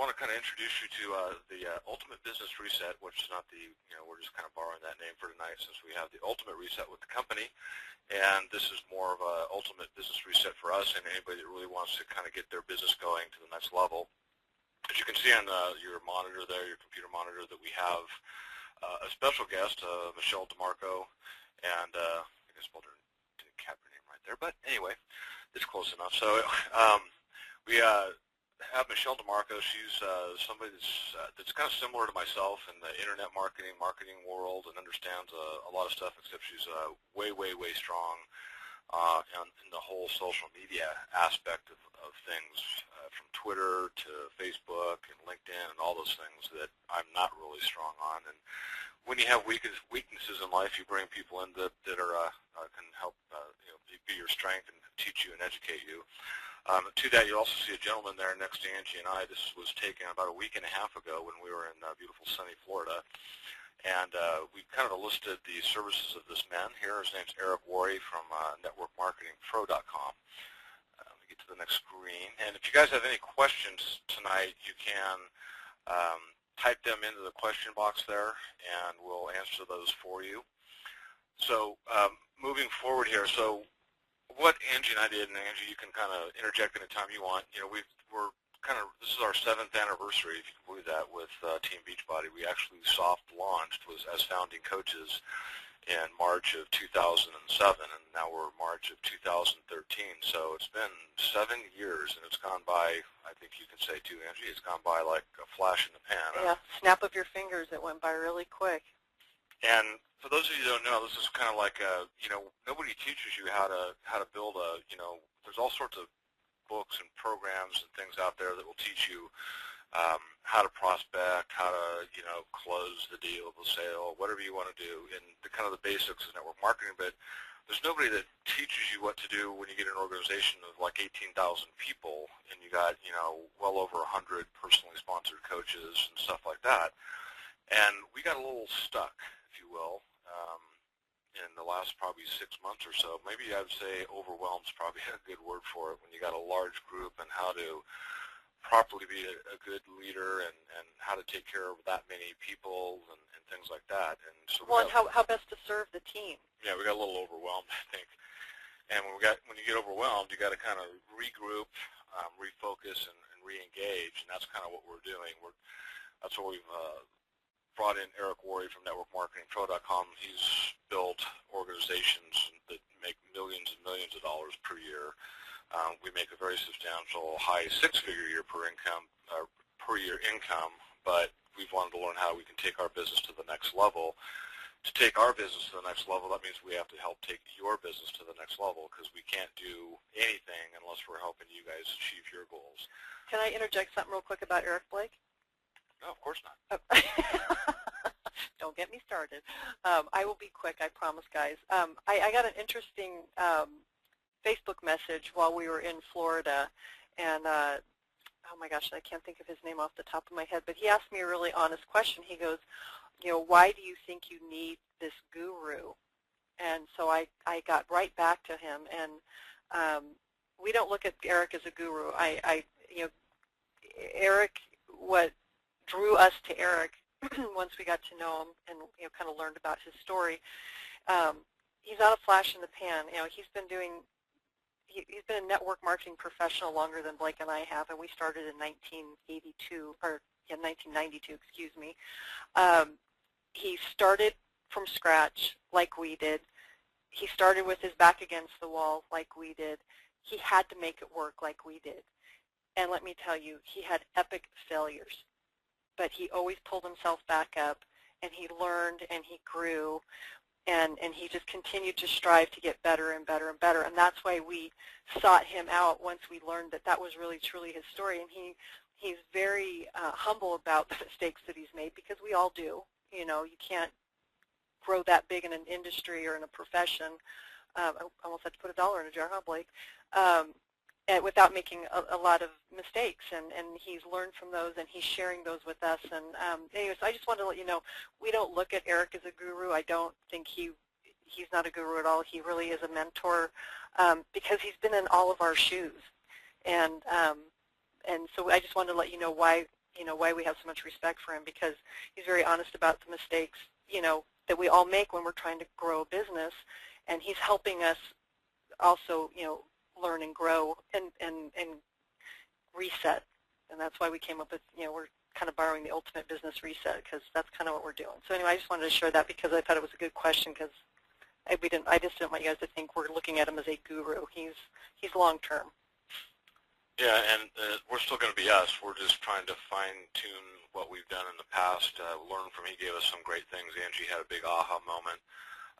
want to kind of introduce you to the Ultimate Business Reset, which is not the, we're just kind of borrowing that name for tonight since we have the Ultimate Reset with the company. And this is more of a ultimate business reset for us and anybody that really wants to kind of get their business going to the next level. As you can see on your monitor there, your computer monitor, that we have a special guest, Michelle Demarco, and I think I spelled her, didn't cap her name right there, but anyway, it's close enough. So we have Michelle Demarco. She's somebody that's kind of similar to myself in the internet marketing world and understands a lot of stuff, except she's way strong in the whole social media aspect of things, from Twitter to Facebook and LinkedIn and all those things that I'm not really strong on. And when you have weaknesses in life, you bring people in that are can help be your strength and teach you and educate you. To that, you also see a gentleman there next to Angie and I. This was taken about a week and a half ago when we were in beautiful sunny Florida. And we kind of listed the services of this man here. His name's Eric Worre from networkmarketingpro.com. Let me get to the next screen. And if you guys have any questions tonight, you can type them into the question box there, and we'll answer those for you. So moving forward here, so what Angie and I did, and Angie, you can kind of interject anytime you want. This is our 7th anniversary, if you can believe that, with Team Beachbody. We actually soft launched as founding coaches in March of 2007, and now we're March of 2013. So it's been 7 years, and it's gone by, I think you can say too, Angie, it's gone by like a flash in the pan. Yeah, snap of your fingers, it went by really quick. And for those of you who don't know, this is kind of like nobody teaches you how to build there's all sorts of books and programs and things out there that will teach you how to prospect, how to close the deal, the sale, whatever you want to do, and the kind of the basics of network marketing. But there's nobody that teaches you what to do when you get an organization of like 18,000 people and you got well over 100 personally sponsored coaches and stuff like that. And we got a little stuck, if you will, in the last probably 6 months or so. Maybe I would say overwhelmed is probably a good word for it, when you got a large group and how to properly be a good leader and how to take care of that many people and things like that. And so and how best to serve the team. Yeah, we got a little overwhelmed, I think. And when you get overwhelmed, you got to kind of regroup, refocus, and re-engage, and that's kind of what we're doing. That's what we've brought in Eric Worre from networkmarketingpro.com. He's built organizations that make millions and millions of dollars per year. We make a very substantial high 6-figure year per year income, but we've wanted to learn how we can take our business to the next level. To take our business to the next level, that means we have to help take your business to the next level, because we can't do anything unless we're helping you guys achieve your goals. Can I interject something real quick about Eric Blake? No, of course not. Oh. Don't get me started. I will be quick, I promise, guys. I got an interesting Facebook message while we were in Florida, and oh my gosh, I can't think of his name off the top of my head, but he asked me a really honest question. He goes, why do you think you need this guru? And so I got right back to him, and we don't look at Eric as a guru. Eric, what drew us to Eric once we got to know him and kind of learned about his story, he's not a flash in the pan. He's been a network marketing professional longer than Blake and I have, and we started in 1992, excuse me. He started from scratch like we did. He started with his back against the wall like we did. He had to make it work like we did. And let me tell you, he had epic failures. But he always pulled himself back up, and he learned, and he grew, and he just continued to strive to get better and better and better. And that's why we sought him out once we learned that was really, truly his story. And he's very humble about the mistakes that he's made, because we all do. You can't grow that big in an industry or in a profession. I almost had to put $1 in a jar, huh, Blake? Without making a lot of mistakes, and he's learned from those, and he's sharing those with us. And anyways, I just wanted to let you know, we don't look at Eric as a guru. I don't think he's not a guru at all. He really is a mentor, because he's been in all of our shoes. And so I just wanted to let you know why why we have so much respect for him, because he's very honest about the mistakes, that we all make when we're trying to grow a business, and he's helping us also, learn and grow and reset. And that's why we came up with, we're kind of borrowing the ultimate business reset, because that's kind of what we're doing. So anyway, I just wanted to share that because I thought it was a good question, because I just didn't want you guys to think we're looking at him as a guru. He's long-term. Yeah, and we're still going to be us. We're just trying to fine-tune what we've done in the past, learn from. He gave us some great things. Angie had a big aha moment,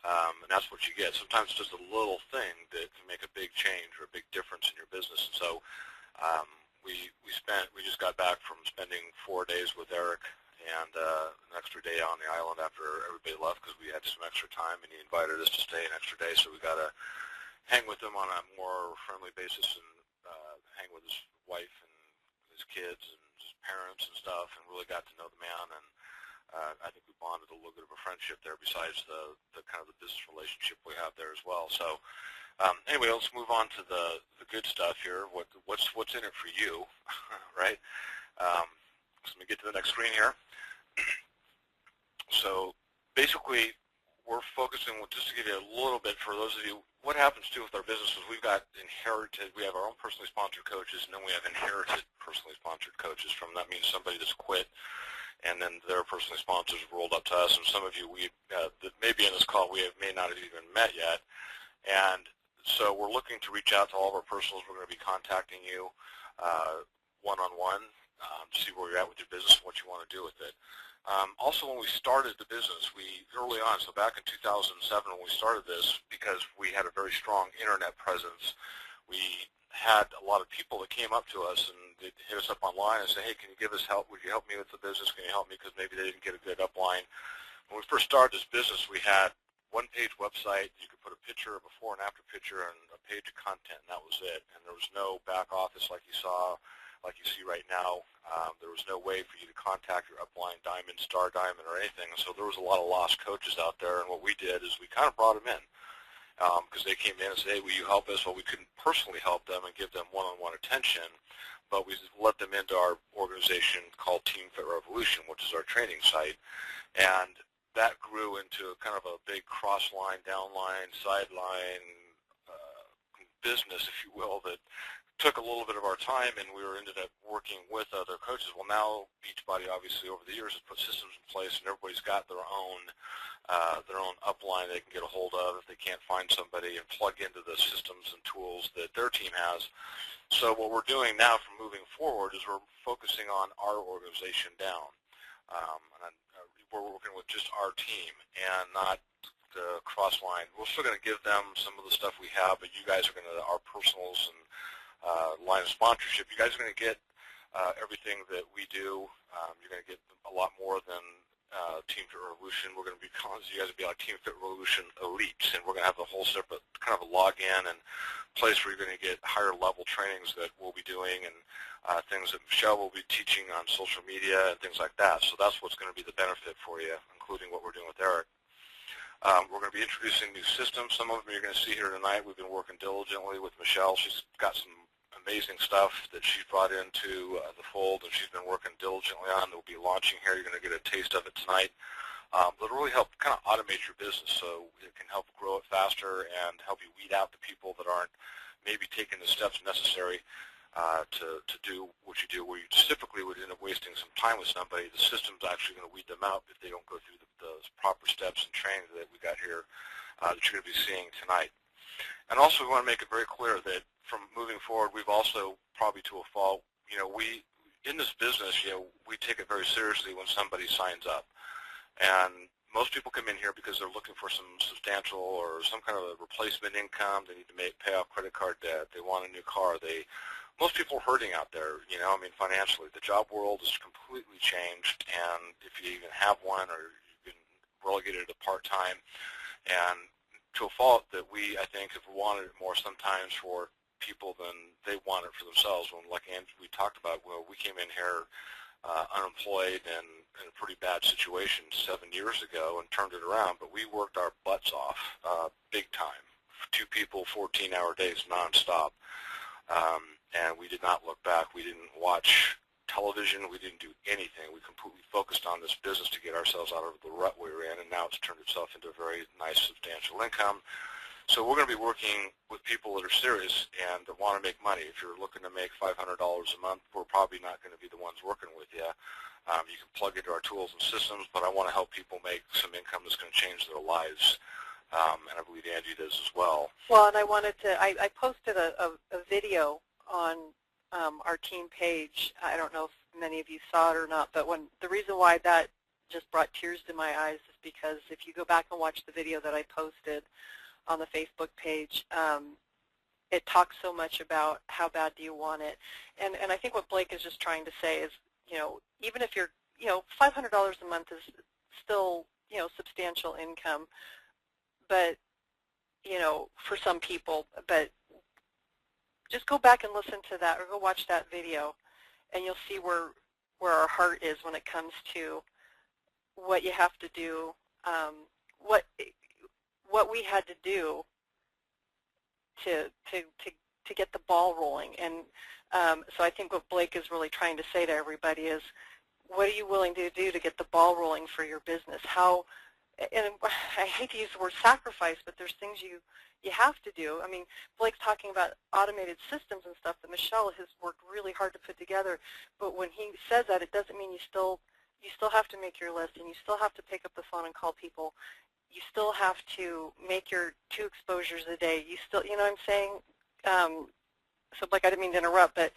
and that's what you get. Sometimes it's just a little thing that can make a big change or a big difference in your business. And so we just got back from spending 4 days with Eric and an extra day on the island after everybody left because we had some extra time, and he invited us to stay an extra day, so we got to hang with him on a more friendly basis and hang with his wife and his kids and his parents and stuff, and really got to know the man. And I think we bonded a little bit of a friendship there besides the kind of the business relationship we have there as well. So anyway, let's move on to the good stuff here. What's in it for you, right? So let me get to the next screen here. So basically, we're focusing, just to give you a little bit for those of you, what happens too with our business is we have our own personally sponsored coaches, and then we have inherited personally sponsored coaches. That means somebody that's quit, and then their personally sponsors have rolled up to us. And some of you that may be in this call, may not have even met yet. And so we're looking to reach out to all of our personals. We're going to be contacting you one-on-one to see where you're at with your business and what you want to do with it. Also, when we started the business, early on, so back in 2007 when we started this, because we had a very strong internet presence, we had a lot of people that came up to us and they'd hit us up online and say, hey, can you give us help? Would you help me with the business? Can you help me? Because maybe they didn't get a good upline. When we first started this business, we had one-page website. You could put a picture, a before and after picture, and a page of content, and that was it. And there was no back office like you see right now. There was no way for you to contact your upline diamond, star diamond, or anything. So there was a lot of lost coaches out there, and what we did is we kind of brought them in because they came in and said, hey, will you help us? Well, we couldn't personally help them and give them one-on-one attention, but we let them into our organization called Team Fit Revolution, which is our training site. And that grew into kind of a big cross-line, down-line, sideline business, if you will, that took a little bit of our time, and we ended up working with other coaches. Well, now Beachbody, obviously, over the years has put systems in place, and everybody's got their own upline they can get a hold of if they can't find somebody and plug into the systems and tools that their team has. So what we're doing now from moving forward is we're focusing on our organization down. We're working with just our team and not the cross-line. We're still going to give them some of the stuff we have, but you guys are going to, our personals and line of sponsorship, you guys are going to get everything that we do. You're going to get a lot more than Team Fit Revolution. We're going to be calling you guys to be like Team Fit Revolution Elites, and we're going to have a whole separate kind of a login and place where you're going to get higher level trainings that we'll be doing and things that Michelle will be teaching on social media and things like that. So that's what's going to be the benefit for you, including what we're doing with Eric. We're going to be introducing new systems. Some of them you're going to see here tonight. We've been working diligently with Michelle. She's got some amazing stuff that she's brought into the fold, and she's been working diligently on. That we'll be launching here. You're going to get a taste of it tonight. It'll really help kind of automate your business, so it can help grow it faster and help you weed out the people that aren't maybe taking the steps necessary to do what you do, where you typically would end up wasting some time with somebody. The system's actually going to weed them out if they don't go through the proper steps and training that we got here that you're going to be seeing tonight. And also we want to make it very clear that from moving forward, we've also, probably to a fault, we, in this business, we take it very seriously when somebody signs up. And most people come in here because they're looking for some substantial or some kind of a replacement income. They need to pay off credit card debt. They want a new car. Most people are hurting out there, financially. The job world has completely changed, and if you even have one or you've been relegated to part-time, and to a fault that we, I think, have wanted it more sometimes for people than they want it for themselves. When, like Angie, we talked about, we came in here unemployed and in a pretty bad situation 7 years ago and turned it around, but we worked our butts off big time. 2 people, 14-hour days nonstop. And we did not look back. We didn't watch television. We didn't do anything. We completely focused on this business to get ourselves out of the rut we were in, and now it's turned itself into a very nice, substantial income. So we're going to be working with people that are serious and that want to make money. If you're looking to make $500 a month, we're probably not going to be the ones working with you. You can plug into our tools and systems, but I want to help people make some income that's going to change their lives, and I believe Angie does as well. Well, and I wanted to, I posted a video on our team page. I don't know if many of you saw it or not, but the reason why that just brought tears to my eyes is because if you go back and watch the video that I posted on the Facebook page, it talks so much about how bad do you want it. And I think what Blake is just trying to say is, even if you're, $500 a month is still, substantial income, but, for some people, but just go back and listen to that or go watch that video, and you'll see where our heart is when it comes to what you have to do, what we had to do to get the ball rolling. And so I think what Blake is really trying to say to everybody is, what are you willing to do to get the ball rolling for your business? And I hate to use the word sacrifice, but there's things you have to do. I mean, Blake's talking about automated systems and stuff that Michelle has worked really hard to put together, but when he says that, it doesn't mean you still have to make your list, and you still have to pick up the phone and call people. You still have to make your 2 exposures a day. You still, what I'm saying? So, Blake, I didn't mean to interrupt, but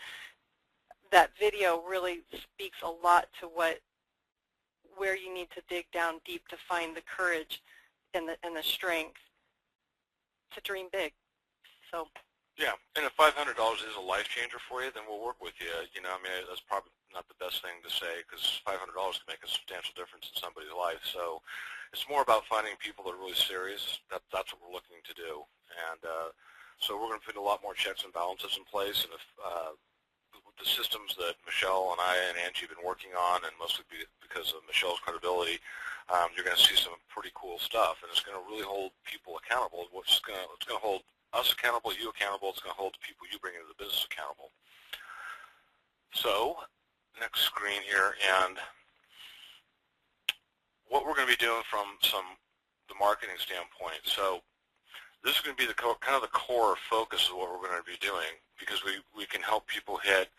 that video really speaks a lot to where you need to dig down deep to find the courage and the strength to dream big. So. Yeah, and if $500 is a life changer for you, then we'll work with you. I mean, that's probably not the best thing to say, because $500 can make a substantial difference in somebody's life. So it's more about finding people that are really serious. That's what we're looking to do. And so we're going to put a lot more checks and balances in place. And if the systems that Michelle and I and Angie have been working on, and mostly because of Michelle's credibility, you're going to see some pretty cool stuff, and it's going to really hold people accountable. It's going to hold us accountable, you accountable. It's going to hold the people you bring into the business accountable. So, next screen here, and what we're going to be doing from the marketing standpoint. So, this is going to be kind of the core focus of what we're going to be doing, because we can help people hit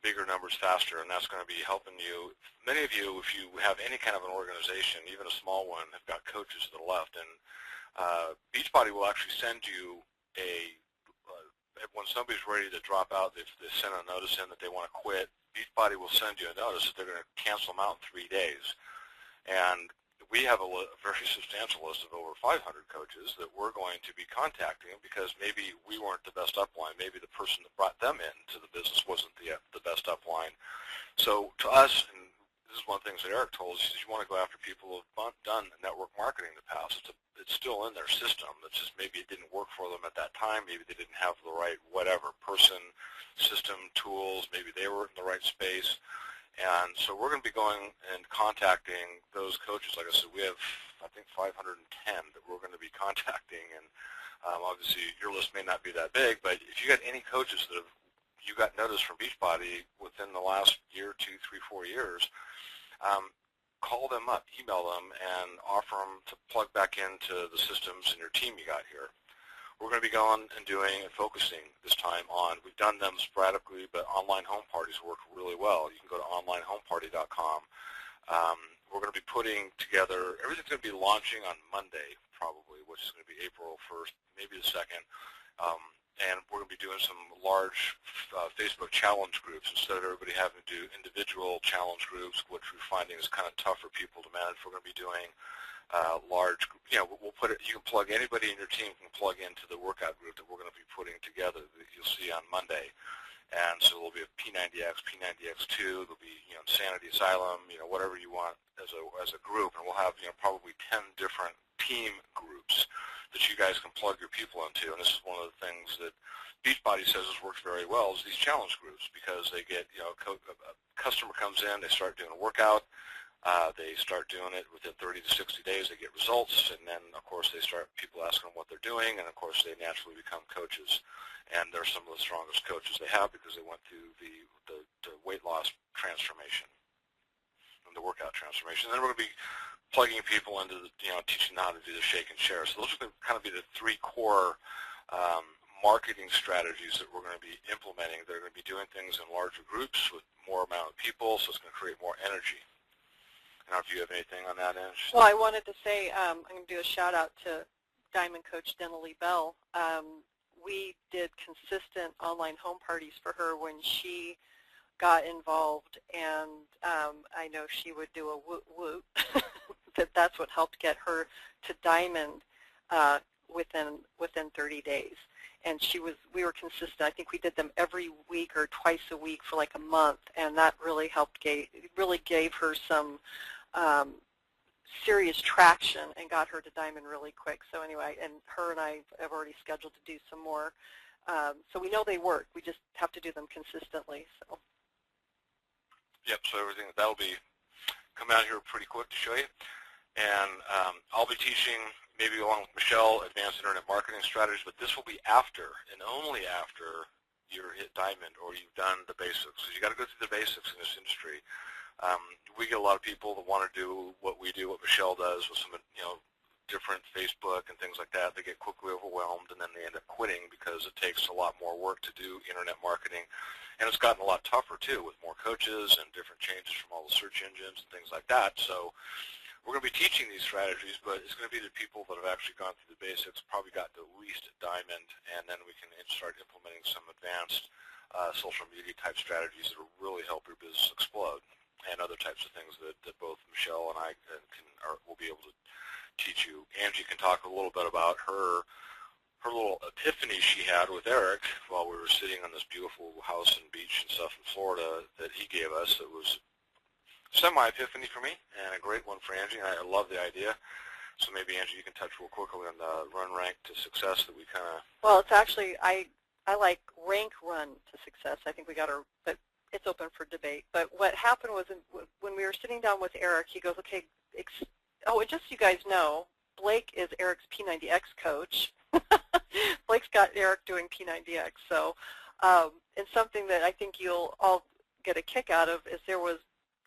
bigger numbers faster, and that's going to be helping you. Many of you, if you have any kind of an organization, even a small one, have got coaches to the left, and Beachbody will actually send you when somebody's ready to drop out, they send a notice in that they want to quit, Beachbody will send you a notice that they're going to cancel them out in 3 days. And we have a very substantial list of over 500 coaches that we're going to be contacting, because maybe we weren't the best upline. Maybe the person that brought them into the business wasn't the best upline. So to us, and this is one of the things that Eric told us, is you want to go after people who have done network marketing in the past. It's still in their system. It's just maybe it didn't work for them at that time. Maybe they didn't have the right whatever person, system, tools. Maybe they were in the right space. And so we're going to be going and contacting those coaches. Like I said, we have, I think, 510 that we're going to be contacting. And obviously your list may not be that big, but if you got any coaches that you got notice from Beachbody within the last year, 2, 3, 4 years, call them up, email them, and offer them to plug back into the systems and your team you got here. We're going to be going and doing and focusing this time on, we've done them sporadically, but online home parties work really well. You can go to onlinehomeparty.com. We're going to be putting together, everything's going to be launching on Monday probably, which is going to be April 1st, maybe the 2nd. And we're going to be doing some large Facebook challenge groups. Instead of everybody having to do individual challenge groups, which we're finding is kind of tough for people to manage, we're going to be doing large, we'll put it, you can plug, anybody in your team can plug into the workout group that we're going to be putting together that you'll see on Monday. And so there'll be a P90X, P90X2, there'll be, Insanity Asylum, whatever you want as a group. And we'll have, probably 10 different team groups that you guys can plug your people into. And this is one of the things that Beachbody says has worked very well, is these challenge groups, because they get, a customer comes in, they start doing a workout, They start doing it within 30 to 60 days. They get results, and then, of course, they start people asking them what they're doing, and, of course, they naturally become coaches. And they're some of the strongest coaches they have because they went through the weight loss transformation and the workout transformation. And then we're going to be plugging people into teaching them how to do the shake and share. So those are going to kind of be the three core marketing strategies that we're going to be implementing. They're going to be doing things in larger groups with more amount of people, so it's going to create more energy. I don't know if you have anything on that, Angie. Well, I wanted to say I'm going to do a shout out to Diamond Coach Denali Bell. We did consistent online home parties for her when she got involved, and I know she would do a woot woot. That's what helped get her to Diamond within 30 days. And we were consistent. I think we did them every week or twice a week for like a month, and that really gave her some serious traction and got her to Diamond really quick. So anyway, and her and I have already scheduled to do some more. So we know they work. We just have to do them consistently. So. Yep. So everything that'll be coming out here pretty quick to show you, and I'll be teaching maybe along with Michelle advanced internet marketing strategies, but this will be after and only after you're hit Diamond or you've done the basics. So you got to go through the basics in this industry. We get a lot of people that want to do what we do, what Michelle does with some, different Facebook and things like that. They get quickly overwhelmed, and then they end up quitting because it takes a lot more work to do internet marketing. And it's gotten a lot tougher, too, with more coaches and different changes from all the search engines and things like that. So we're going to be teaching these strategies, but it's going to be the people that have actually gone through the basics, probably got to at least Diamond, and then we can start implementing some advanced social media type strategies that will really help your business explode, and other types of things that both Michelle and I will be able to teach you. Angie can talk a little bit about her little epiphany she had with Eric while we were sitting on this beautiful house and beach and stuff in Florida that he gave us. It was semi-epiphany for me and a great one for Angie, and I love the idea. So maybe, Angie, you can touch real quickly on the run rank to success that we kind of... Well, it's actually, I like rank run to success. I think we got our, but it's open for debate. But what happened was when we were sitting down with Eric, he goes, okay, and just so you guys know, Blake is Eric's P90X coach. Blake's got Eric doing P90X. So, and something that I think you'll all get a kick out of is there was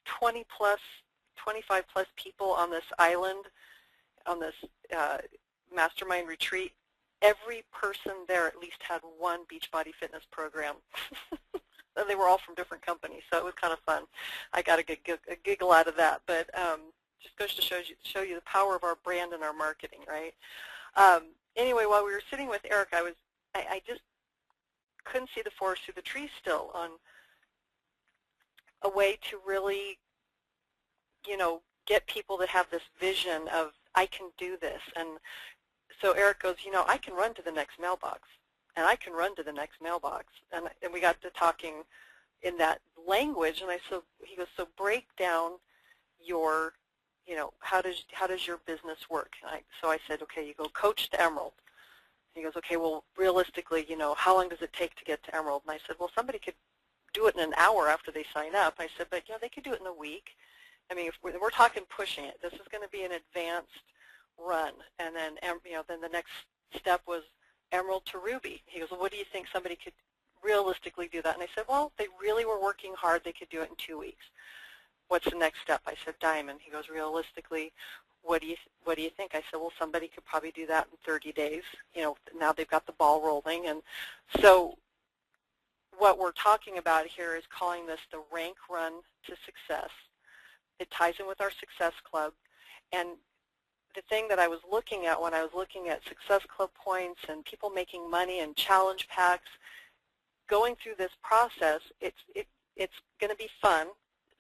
25 plus people on this island, on this mastermind retreat. Every person there at least had one Beachbody fitness program. And they were all from different companies, so it was kind of fun. I got a giggle out of that, but just goes to show you the power of our brand and our marketing, right? Anyway, while we were sitting with Eric, I just couldn't see the forest through the trees still on a way to really, get people that have this vision of, I can do this. And so Eric goes, I can run to the next mailbox, and I can run to the next mailbox. And we got to talking in that language, and he goes, so break down your, how does your business work? So I said, okay, you go coach to Emerald. And he goes, okay, well, realistically, how long does it take to get to Emerald? And I said, well, somebody could do it in an hour after they sign up. I said, but they could do it in a week. I mean, if we're talking pushing it. This is going to be an advanced run, and then then the next step was Emerald to Ruby. He goes, well, what do you think somebody could realistically do that? And I said, well, if they really were working hard, they could do it in 2 weeks. What's the next step? I said, Diamond. He goes, realistically, what do you think? I said, well, somebody could probably do that in 30 days. Now they've got the ball rolling, and so what we're talking about here is calling this the rank run to success. It ties in with our Success Club, and the thing that I was looking at when I was looking at Success Club points and people making money and challenge packs, going through this process, it's going to be fun.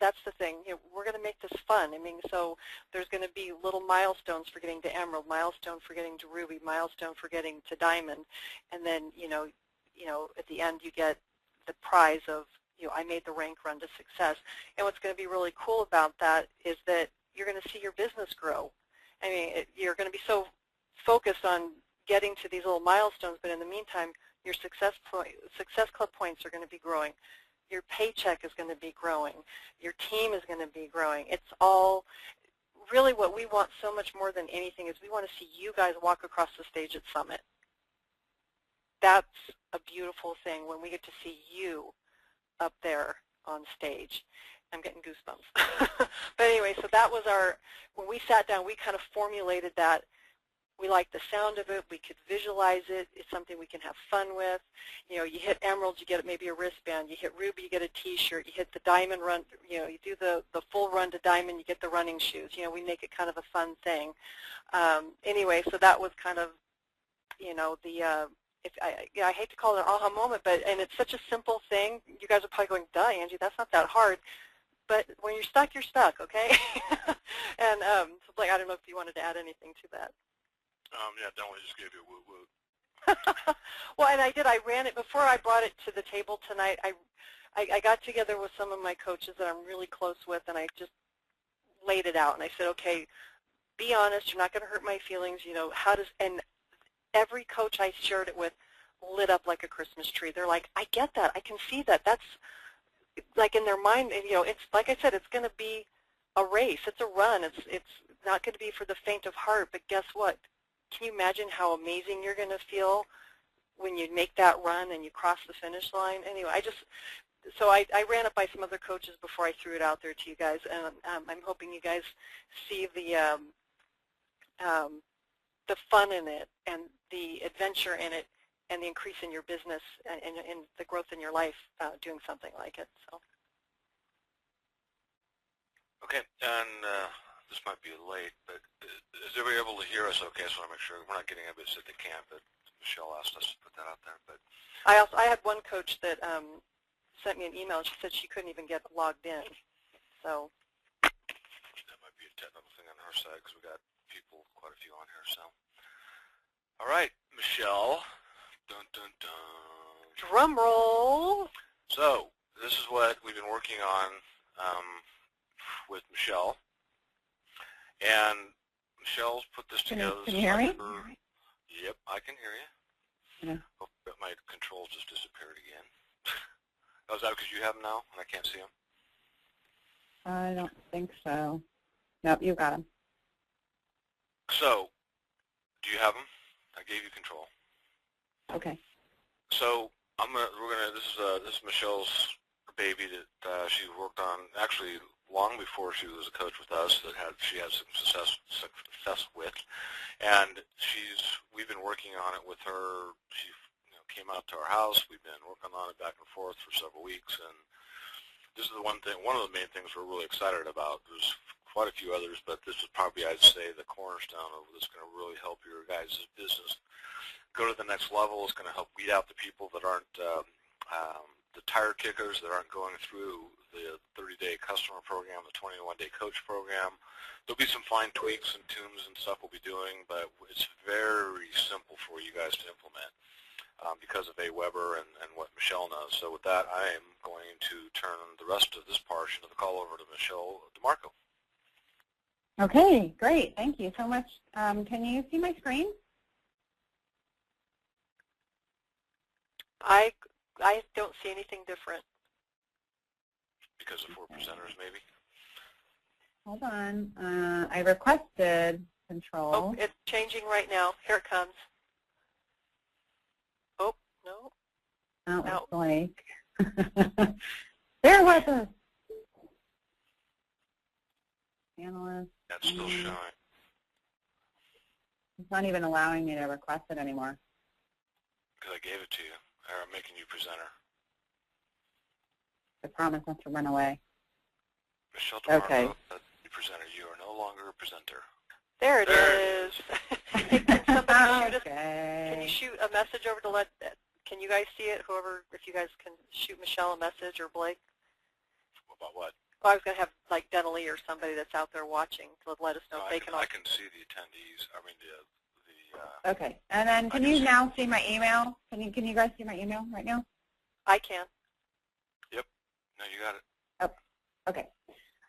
That's the thing. We're going to make this fun. I mean, so there's going to be little milestones for getting to Emerald, milestone for getting to Ruby, milestone for getting to Diamond, and then at the end you get the prize of I made the rank run to success. And what's going to be really cool about that is that you're going to see your business grow. I mean, you're going to be so focused on getting to these little milestones, but in the meantime, your Success Club points are going to be growing. Your paycheck is going to be growing. Your team is going to be growing. It's all really what we want so much more than anything is we want to see you guys walk across the stage at Summit. That's a beautiful thing when we get to see you up there on stage. I'm getting goosebumps. But anyway, so that was when we sat down, we kind of formulated that. We like the sound of it. We could visualize it. It's something we can have fun with. You know, you hit emerald, you get maybe a wristband. You hit ruby, you get a T-shirt. You hit the diamond run, you know, you do the full run to diamond, you get the running shoes. You know, we make it kind of a fun thing. Anyway, so that was kind of, you know, I hate to call it an aha moment, and it's such a simple thing. You guys are probably going, duh, Angie, that's not that hard. But when you're stuck, okay? And so like, I don't know if you wanted to add anything to that. Yeah, Donald just gave you a woo-woo. Well, and I did. I ran it before I brought it to the table tonight. I got together with some of my coaches that I'm really close with, and I just laid it out. And I said, okay, be honest. You're not going to hurt my feelings. You know, and every coach I shared it with lit up like a Christmas tree. They're like, I get that. I can see that. That's like in their mind. And, you know, it's like I said, it's going to be a race. It's a run. It's not going to be for the faint of heart. But guess what? Can you imagine how amazing you're going to feel when you make that run and you cross the finish line? Anyway, I ran it by some other coaches before I threw it out there to you guys, and I'm hoping you guys see the fun in it and the adventure in it and the increase in your business and the growth in your life doing something like it. So. Okay, and this might be late, but is everybody able to hear us okay? So I want to make sure we're not getting everybody that they can't, but Michelle asked us to put that out there. But I had one coach that sent me an email, and she said she couldn't even get logged in. So that might be a technical thing on her side because we got people, quite a few on here. So, all right, Michelle. Dun, dun, dun. Drum roll. So this is what we've been working on with Michelle. And Michelle's put this together. Can you hear me? Yep, I can hear you. Yeah. Oh, my controls just disappeared again. Oh, is that because you have them now and I can't see them? I don't think so. Nope, you got them. So, do you have them? I gave you control. Okay. So this is Michelle's baby that she worked on actually long before she was a coach with us. She had some success with, and we've been working on it with her. She came out to our house. We've been working on it back and forth for several weeks, and this is one of the main things we're really excited about. There's quite a few others, but this is probably, I'd say, the cornerstone of what's going to really help your guys' business go to the next level. It's going to help weed out the people that aren't the tire kickers, that aren't going through the 30-day customer program, the 21-day coach program. There'll be some fine tweaks and tunes and stuff we'll be doing, but it's very simple for you guys to implement because of Weber and what Michelle knows. So with that, I am going to turn the rest of this portion of the call over to Michelle Demarco. Okay, great. Thank you so much. Can you see my screen? I don't see anything different. Because of 4 presenters, maybe? Hold on. I requested control. Oh, it's changing right now. Here it comes. Oh, no. Oh, it looks like. Bear with us. Analyst. That's still showing. It's not even allowing me to request it anymore. Because I gave it to you. I'm making you presenter. I promise not to run away. Michelle Demarco, okay. The presenter. You are no longer a presenter. There it is. Hey, can you shoot a message over to can you guys see it? Whoever, if you guys can shoot Michelle a message or Blake. About what? Well, I was going to have like Denali or somebody that's out there watching to let us know if they can. I can see the attendees. I mean okay, and then can you now see my email? Can you guys see my email right now? I can. Yep. No, you got it. Oh, okay.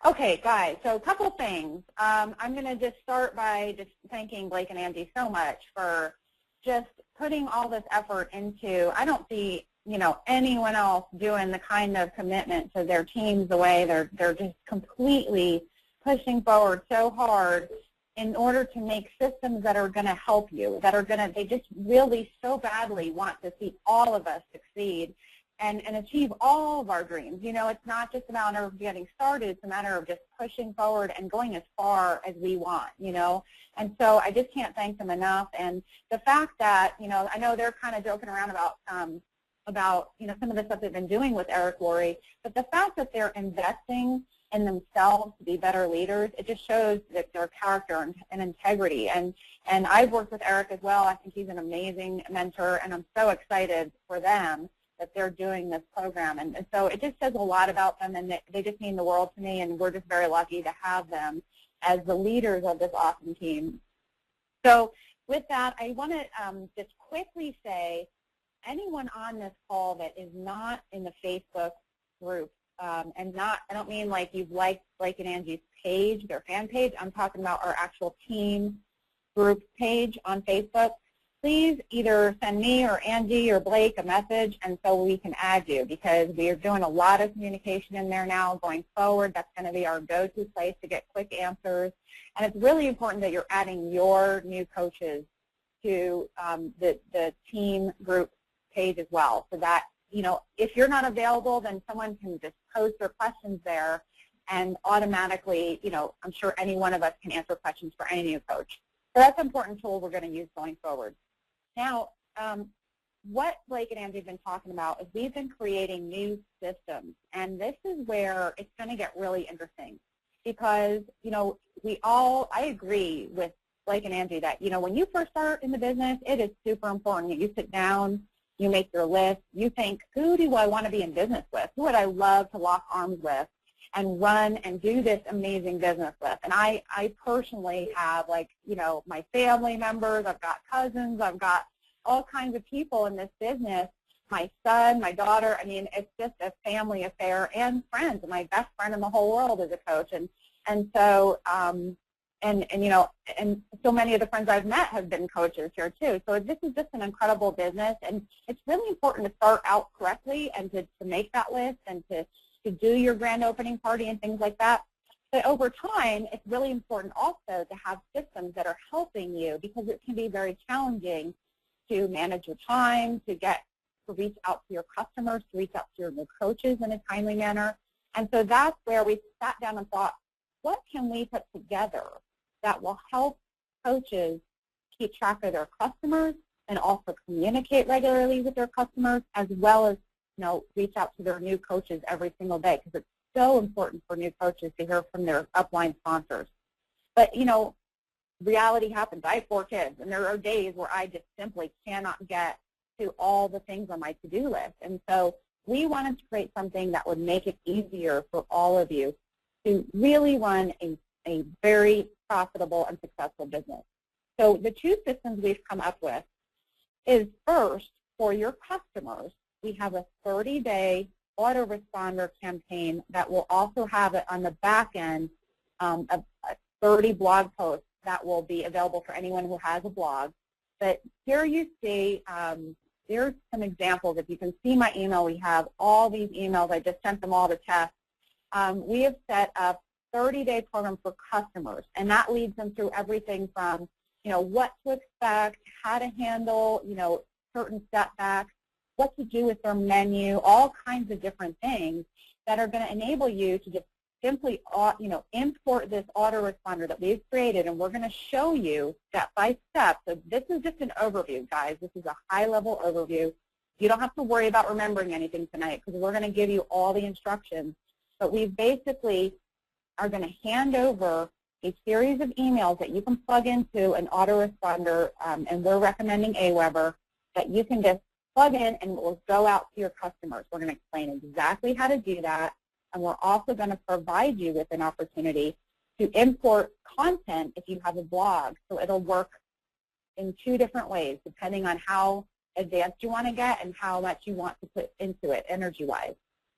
Okay, guys, so a couple things. I'm going to just start by just thanking Blake and Angie so much for just putting all this effort into, I don't see anyone else doing the kind of commitment to their teams the way they're just completely pushing forward so hard in order to make systems that are going to help you, they just really so badly want to see all of us succeed and achieve all of our dreams. It's not just a matter of getting started, it's a matter of just pushing forward and going as far as we want, And so I just can't thank them enough. And the fact that, I know they're kind of joking around about some of the stuff they've been doing with Eric Worre, but the fact that they're investing in themselves to be better leaders, it just shows that their character and integrity. And I've worked with Eric as well. I think he's an amazing mentor, and I'm so excited for them that they're doing this program. And so it just says a lot about them, and they just mean the world to me, and we're just very lucky to have them as the leaders of this awesome team. So with that, I want to just quickly say, anyone on this call that is not in the Facebook group, and I don't mean like you've liked Blake and Angie's page, their fan page, I'm talking about our actual team group page on Facebook, please either send me or Angie or Blake a message and so we can add you, because we are doing a lot of communication in there now going forward. That's going to be our go-to place to get quick answers. And it's really important that you're adding your new coaches to the team group page as well, so that, if you're not available, then someone can just post their questions there, and automatically, I'm sure any one of us can answer questions for any new coach. So that's an important tool we're going to use going forward. Now, what Blake and Angie have been talking about is we've been creating new systems, and this is where it's going to get really interesting, because, I agree with Blake and Angie that, when you first start in the business, it is super important that you sit down, you make your list, you think, who do I want to be in business with? Who would I love to lock arms with and run and do this amazing business with? And I personally have, my family members, I've got cousins, I've got all kinds of people in this business, my son, my daughter. I mean, it's just a family affair, and friends. My best friend in the whole world is a coach. And so, and so many of the friends I've met have been coaches here too. So this is just an incredible business, and it's really important to start out correctly and to make that list and to do your grand opening party and things like that. But over time, it's really important also to have systems that are helping you, because it can be very challenging to manage your time, to reach out to your customers, to reach out to your new coaches in a timely manner. And so that's where we sat down and thought, what can we put together that will help coaches keep track of their customers and also communicate regularly with their customers, as well as reach out to their new coaches every single day, because it's so important for new coaches to hear from their upline sponsors. But reality happens. I have 4 kids, and there are days where I just simply cannot get to all the things on my to-do list. And so we wanted to create something that would make it easier for all of you to really run a very profitable and successful business. So the 2 systems we've come up with is, first, for your customers, we have a 30-day autoresponder campaign that will also have it on the back end, of 30 blog posts that will be available for anyone who has a blog. But here you see, there's some examples. If you can see my email, we have all these emails. I just sent them all to test. We have set up 30-day program for customers, and that leads them through everything from, what to expect, how to handle, certain setbacks, what to do with their menu, all kinds of different things that are going to enable you to just simply, import this autoresponder that we've created, and we're going to show you step by step. So this is just an overview, guys. This is a high-level overview. You don't have to worry about remembering anything tonight, because we're going to give you all the instructions. But we basically are going to hand over a series of emails that you can plug into an autoresponder, and we're recommending Aweber, that you can just plug in and it will go out to your customers. We're going to explain exactly how to do that, and we're also going to provide you with an opportunity to import content if you have a blog. So it'll work in 2 different ways, depending on how advanced you want to get and how much you want to put into it energy-wise.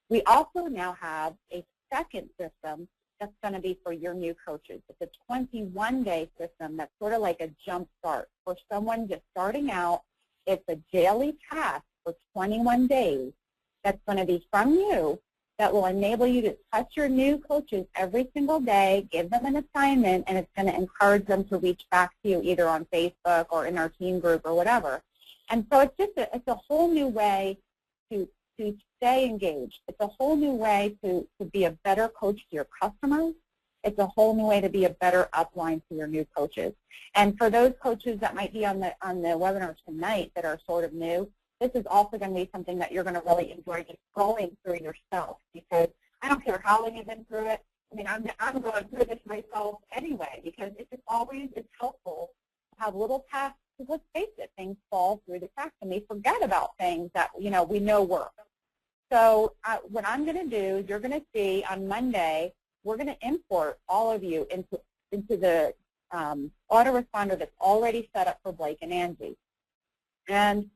We also now have a second system that's going to be for your new coaches. It's a 21-day system that's sort of like a jump start for someone just starting out. It's a daily task for 21 days that's going to be from you that will enable you to touch your new coaches every single day, give them an assignment, and it's going to encourage them to reach back to you either on Facebook or in our team group or whatever. And so it's just it's a whole new way to stay engaged. It's a whole new way to be a better coach to your customers. It's a whole new way to be a better upline to your new coaches. And for those coaches that might be on the webinar tonight that are sort of new, this is also going to be something that you're going to really enjoy just scrolling through yourself, because I don't care how long you've been through it. I mean, I'm going through this myself anyway, because it's helpful to have little tasks, because let's face it, things fall through the cracks and we forget about things that, we know work. So what I'm going to do is you're going to see on Monday, we're going to import all of you into the autoresponder that's already set up for Blake and Angie. And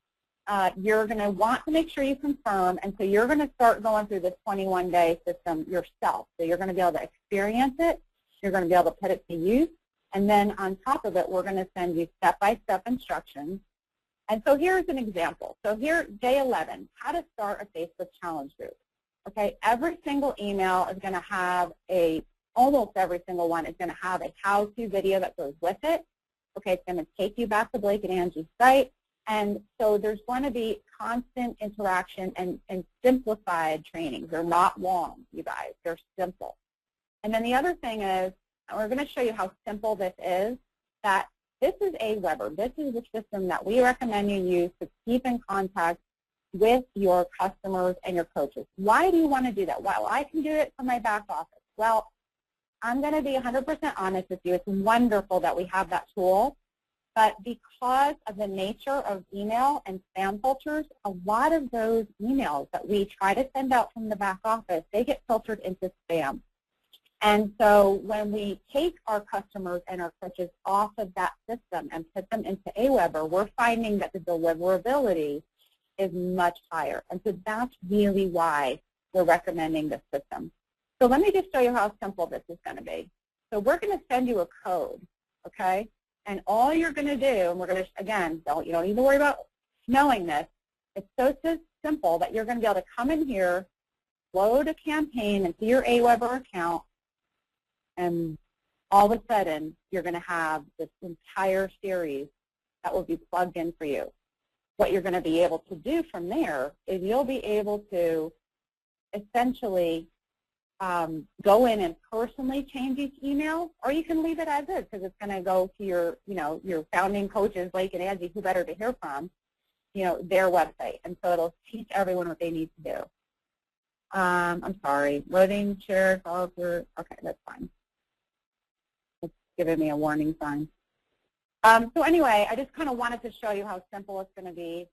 you're going to want to make sure you confirm, and so you're going to start going through this 21-day system yourself. So you're going to be able to experience it, you're going to be able to put it to use, and then on top of it, we're going to send you step-by-step instructions. And so here's an example. So here, day 11, how to start a Facebook challenge group. Okay, every single email is going to have almost every single one is going to have a how-to video that goes with it. Okay, it's going to take you back to Blake and Angie's site. And so there's going to be constant interaction and simplified trainings. They're not long, you guys. They're simple. And then the other thing is, and we're going to show you how simple this is, that this is AWeber. This is the system that we recommend you use to keep in contact with your customers and your coaches. Why do you want to do that? Well, I can do it from my back office. Well, I'm going to be 100% honest with you. It's wonderful that we have that tool. But because of the nature of email and spam filters, a lot of those emails that we try to send out from the back office, they get filtered into spam. And so when we take our customers and our coaches off of that system and put them into AWeber, we're finding that the deliverability is much higher. And so that's really why we're recommending this system. So let me just show you how simple this is going to be. So we're going to send you a code, okay? And all you're going to do, and we're going to, again, you don't need to worry about knowing this. It's so simple that you're going to be able to come in here, load a campaign into your AWeber account, and all of a sudden you're going to have this entire series that will be plugged in for you. What you're going to be able to do from there is you'll be able to essentially go in and personally change each email, or you can leave it as is, because it's going to go to your, your founding coaches, Blake and Angie, who better to hear from, their website. And so it'll teach everyone what they need to do. I'm sorry, loading, share, follow through. Okay, that's fine. It's giving me a warning sign. So anyway, I just kind of wanted to show you how simple it's going to be.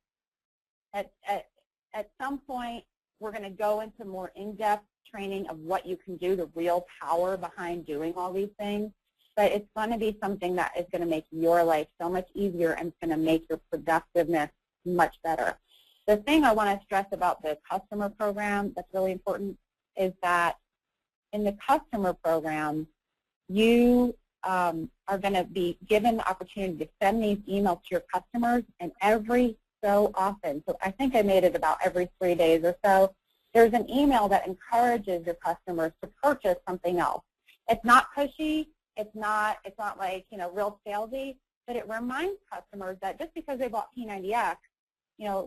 At some point, we're going to go into more in-depth training of what you can do, the real power behind doing all these things. But it's going to be something that is going to make your life so much easier, and it's going to make your productiveness much better. The thing I want to stress about the customer program that's really important is that in the customer program, you are going to be given the opportunity to send these emails to your customers, and every so often, so I think I made it about every 3 days or so, there's an email that encourages your customers to purchase something else. It's not pushy, it's not like, real salesy, but it reminds customers that just because they bought P90X,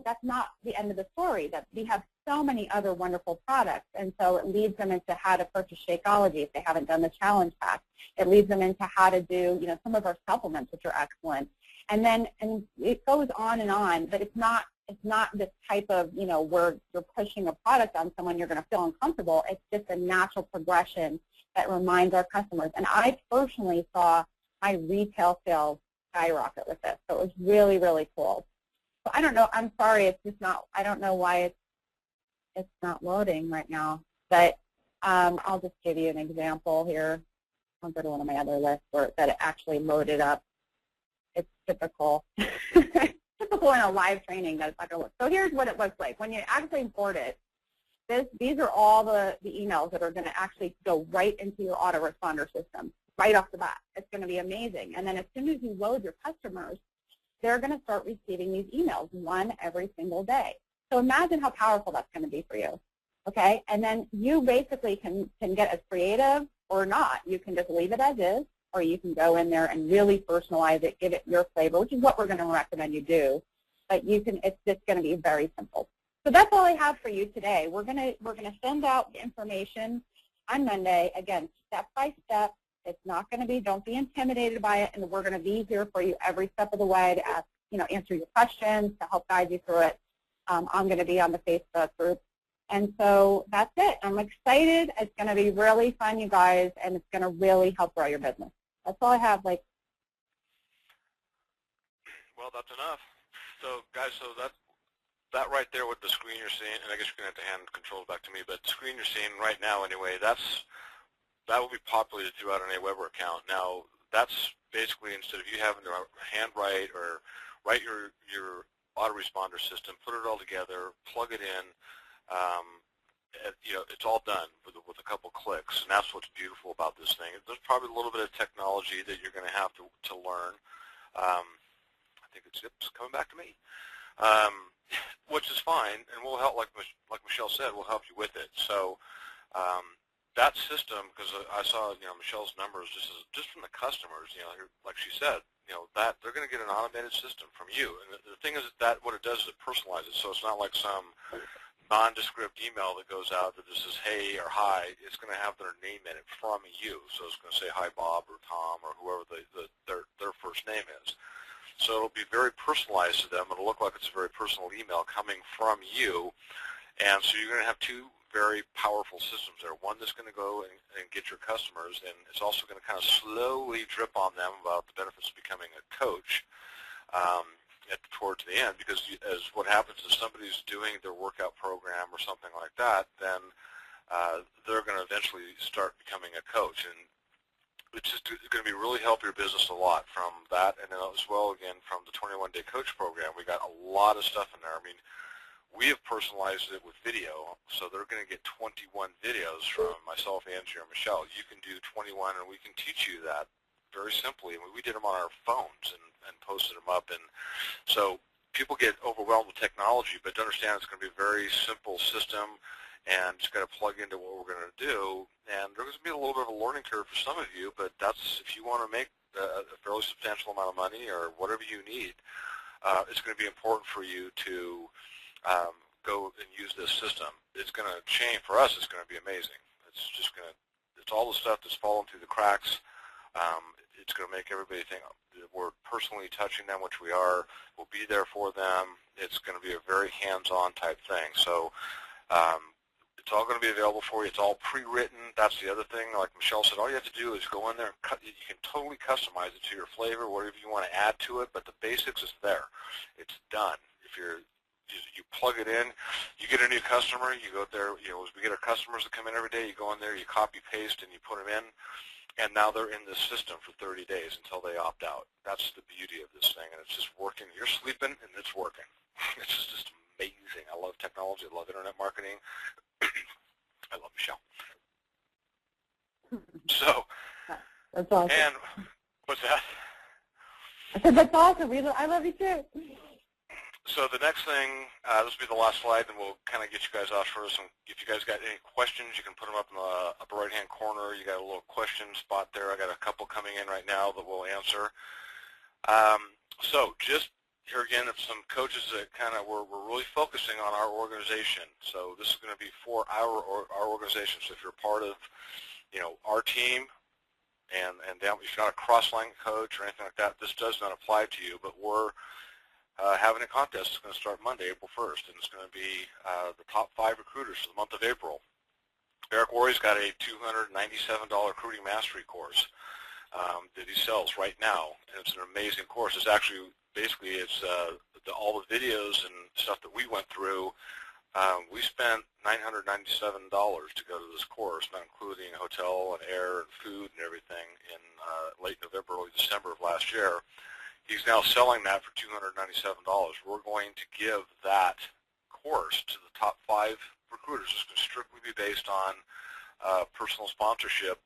that's not the end of the story, that we have so many other wonderful products. And so it leads them into how to purchase Shakeology if they haven't done the challenge pack. It leads them into how to do, some of our supplements, which are excellent. And it goes on, but it's not this type of, where you're pushing a product on someone you're going to feel uncomfortable. It's just a natural progression that reminds our customers. And I personally saw my retail sales skyrocket with this. So it was really, really cool. So I don't know. I'm sorry. It's just not, I don't know why it's not loading right now. But I'll just give you an example here. I'll go to one of my other lists that it actually loaded up. It's typical. Typical in a live training that it's not going to look. So here's what it looks like. When you actually import it, these are all the emails that are going to actually go right into your autoresponder system, right off the bat. It's going to be amazing. And then as soon as you load your customers, they're going to start receiving these emails, one every single day. So imagine how powerful that's going to be for you. Okay, and then you basically can get as creative or not. You can just leave it as is, or you can go in there and really personalize it, give it your flavor, which is what we're going to recommend you do. But you can, it's just going to be very simple. So that's all I have for you today. We're going to send out the information on Monday, again, step by step. It's not going to be, don't be intimidated by it, and we're going to be here for you every step of the way to ask, answer your questions, to help guide you through it. I'm going to be on the Facebook group. And so that's it. I'm excited. It's going to be really fun, you guys, and it's going to really help grow your business. That's all I have. Well, that's enough. So, guys, so that right there with the screen you're seeing, and I guess you're going to have to hand controls back to me, but the screen you're seeing right now anyway, that will be populated throughout an Aweber account. Now, that's basically instead of you having to handwrite or write your autoresponder system, put it all together, plug it in, it's all done with a couple clicks, and that's what's beautiful about this thing. There's probably a little bit of technology that you're going to have to learn. I think it's coming back to me, which is fine, and we'll help, like Michelle said, we'll help you with it. So that system, because I saw Michelle's numbers just from the customers, like she said, that they're going to get an automated system from you. And the thing is that what it does is it personalizes, so it's not like some nondescript email that goes out that just says hey or hi. It's going to have their name in it from you. So it's going to say hi Bob or Tom or whoever their first name is. So it'll be very personalized to them. It'll look like it's a very personal email coming from you. And so you're going to have two very powerful systems there. One that's going to go and get your customers, and it's also going to kind of slowly drip on them about the benefits of becoming a coach towards the end, because as what happens is somebody's doing their workout program or something like that, then they're going to eventually start becoming a coach. And it's just going to be really help your business a lot from that, and then as well, again, from the 21-day coach program, we got a lot of stuff in there. I mean, we have personalized it with video, so they're going to get 21 videos from myself, Angie, or Michelle. You can do 21, and we can teach you that very simply. I mean, we did them on our phones and posted them up, and so people get overwhelmed with technology, but to understand it's going to be a very simple system, and it's got to plug into what we're going to do. And there's going to be a little bit of a learning curve for some of you, but that's if you want to make a fairly substantial amount of money or whatever you need, it's going to be important for you to go and use this system. It's going to change, for us, it's going to be amazing. It's just going to, it's all the stuff that's fallen through the cracks. It's going to make everybody think we're personally touching them, which we are. We'll be there for them. It's going to be a very hands-on type thing. So it's all going to be available for you. It's all pre-written. That's the other thing. Like Michelle said, all you have to do is go in there and you can totally customize it to your flavor, whatever you want to add to it, but the basics is there. It's done. If you plug it in, you get a new customer, you go there, as we get our customers that come in every day, you go in there, you copy, paste, and you put them in, and now they're in this system for 30 days until they opt out. That's the beauty of this thing, and it's just working. You're sleeping, and it's working. It's just amazing. I love technology. I love internet marketing. I love Michelle. So, that's awesome. And what's that? I said, that's awesome. I love you too. So the next thing, this will be the last slide, and we'll kind of get you guys off first. And if you guys got any questions, you can put them up in the upper right-hand corner. You got a little question spot there. I got a couple coming in right now that we'll answer. So just here again, if some coaches that kind of we're really focusing on our organization. So this is going to be for our organization. So if you're part of, our team, and if you're not a cross-line coach or anything like that, this does not apply to you. But we're having a contest. It's going to start Monday, April 1st, and it's going to be the top 5 recruiters for the month of April. Eric Worre's got a $297 recruiting mastery course that he sells right now, and it's an amazing course. It's actually, basically, it's all the videos and stuff that we went through. We spent $997 to go to this course, not including hotel and air and food and everything, in late November, early December of last year. He's now selling that for $297. We're going to give that course to the top 5 recruiters. It's going to strictly be based on personal sponsorship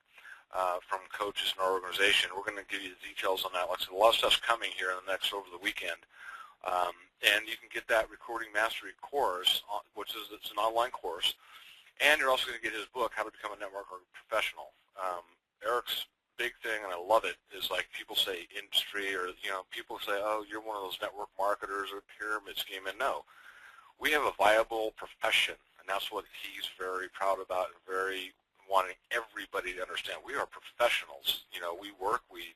from coaches in our organization. We're going to give you the details on that. Like I said, a lot of stuff's coming here in the next over the weekend And you can get that recruiting mastery course, which is it's an online course, and you're also going to get his book, How to Become a Network Professional. Eric's big thing, and I love it, is like people say industry, or people say, oh, you're one of those network marketers or pyramid scheme, and no, we have a viable profession, and that's what he's very proud about and very wanting everybody to understand. We are professionals. We work, we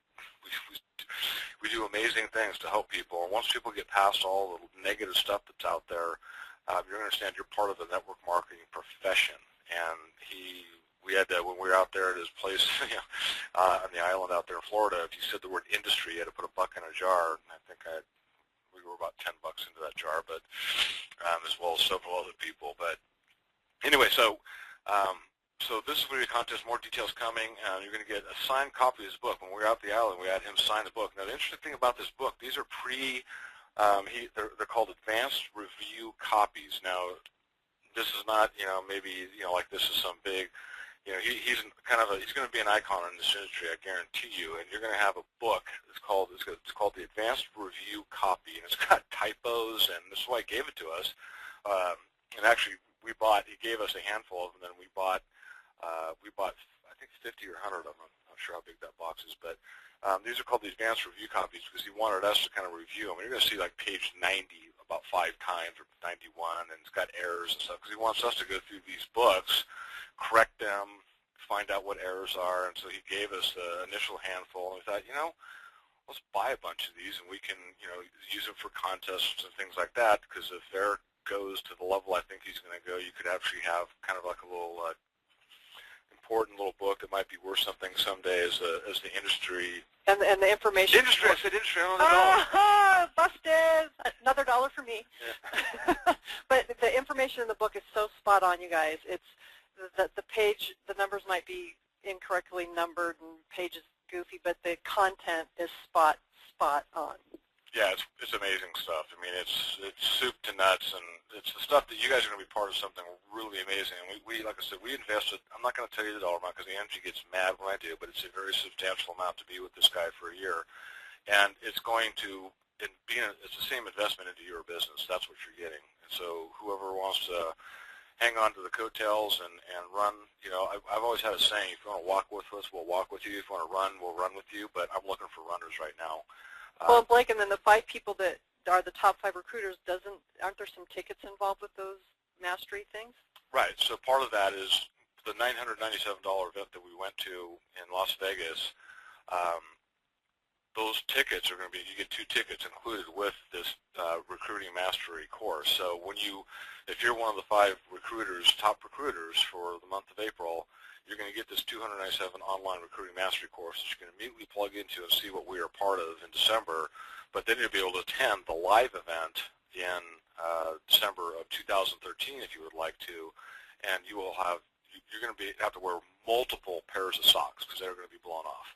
do amazing things to help people, and once people get past all the negative stuff that's out there, you're going to understand you're part of the network marketing profession. And we had that when we were out there at his place on the island out there in Florida. If you said the word industry, you had to put $1 in a jar. And I think we were about $10 into that jar, but as well as several other people. But anyway, so this is going to be a contest. More details coming. You're going to get a signed copy of his book. When we were out the island, we had him sign the book. Now, the interesting thing about this book, these are they're called advanced review copies. Now, this is not, maybe, like this is some big, he's going to be an icon in this industry, I guarantee you. And you're going to have a book. It's called the Advanced Review Copy, and it's got typos, and this is why he gave it to us. And actually, he gave us a handful of them, and then we bought, I think 50 or 100 of them. I'm not sure how big that box is, but these are called the Advanced Review Copies because he wanted us to kind of review them. And you're going to see like page 90 about 5 times, or 91, and it's got errors and stuff because he wants us to go through these books, correct them, find out what errors are. And so he gave us the initial handful, and we thought, let's buy a bunch of these, and we can, use them for contests and things like that, because if Eric goes to the level I think he's going to go, you could actually have kind of like a little important little book that might be worth something someday as the industry. And the information. Industry, I said industry, I don't know. Busted! Another $1 for me. Yeah. But the information in the book is so spot on, you guys. It's the numbers might be incorrectly numbered and pages goofy, but the content is spot on. Yeah, it's amazing stuff. I mean, it's soup to nuts, and it's the stuff that you guys are going to be part of something really amazing. And we like I said, we invested. I'm not going to tell you the dollar amount because Angie gets mad when I do, but it's a very substantial amount to be with this guy for a year, and it's going to it's the same investment into your business. That's what you're getting. And so whoever wants to hang on to the coattails and run, I've always had a saying: if you want to walk with us, we'll walk with you. If you want to run, we'll run with you. But I'm looking for runners right now. Well, Blake, and then the 5 people that are the top 5 recruiters, aren't there some tickets involved with those mastery things? Right. So part of that is the $997 event that we went to in Las Vegas. Those tickets are going to be, you get 2 tickets included with this recruiting mastery course. So if you're one of the 5 top recruiters for the month of April, you're going to get this 297 online recruiting mastery course that you can immediately plug into and see what we are part of in December. But then you'll be able to attend the live event in December of 2013 if you would like to, and you're going to have to wear multiple pairs of socks because they're going to be blown off.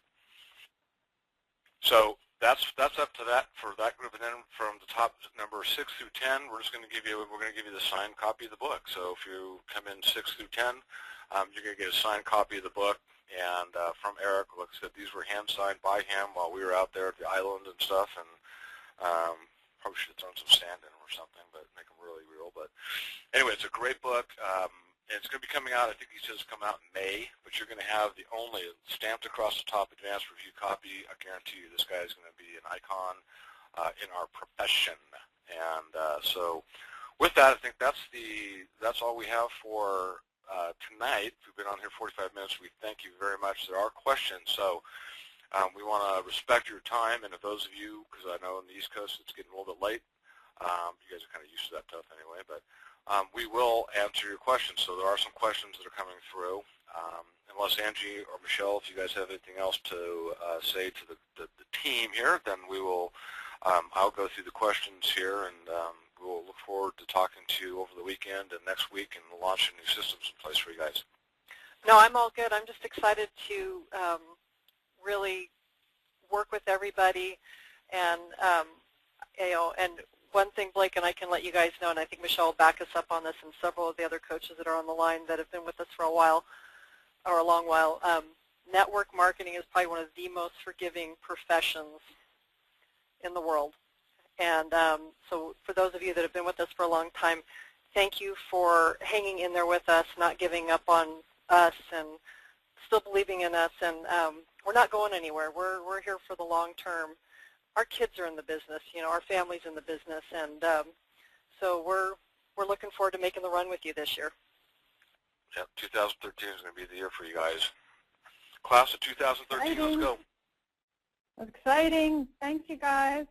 So that's up to that for that group, and then from the top number 6 through 10, we're going to give you the signed copy of the book. So if you come in 6 through 10. You're going to get a signed copy of the book, and from Eric. Like I said, these were hand-signed by him while we were out there at the island and stuff, and probably should have thrown some sand in them or something, but make them really real. But anyway, it's a great book. It's going to be coming out, I think he says come out in May, but you're going to have the only stamped across the top advanced review copy. I guarantee you this guy is going to be an icon in our profession. And so with that, I think that's all we have for tonight. We've been on here 45 minutes. We thank you very much. There are questions, so we want to respect your time, and if those of you, because I know in the East Coast it's getting a little bit late, you guys are kind of used to that stuff anyway, but we will answer your questions. So there are some questions that are coming through. Unless Angie or Michelle, if you guys have anything else to say to the team here, then we will. I'll go through the questions here, and we'll look forward to talking to you over the weekend and next week and launching new systems in place for you guys. No, I'm all good. I'm just excited to really work with everybody, and and one thing, Blake, and I can let you guys know, and I think Michelle will back us up on this, and several of the other coaches that are on the line that have been with us for a while, or a long while. Network marketing is probably one of the most forgiving professions in the world. And so for those of you that have been with us for a long time, thank you for hanging in there with us, not giving up on us, and still believing in us. And we're not going anywhere. We're here for the long term. Our kids are in the business, you know, our family's in the business, and so we're looking forward to making the run with you this year. Yep, 2013 is going to be the year for you guys. Class of 2013, Exciting. let's go. Exciting. Thanks, you guys.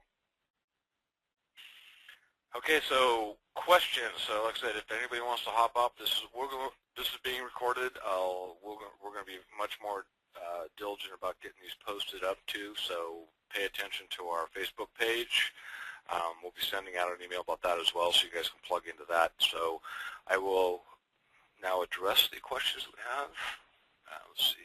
Okay, so questions. So like I said, if anybody wants to hop up, this is being recorded. We're going to be much more diligent about getting these posted up too, so pay attention to our Facebook page. We'll be sending out an email about that as well, so you guys can plug into that. So I will now address the questions that we have. Let's see.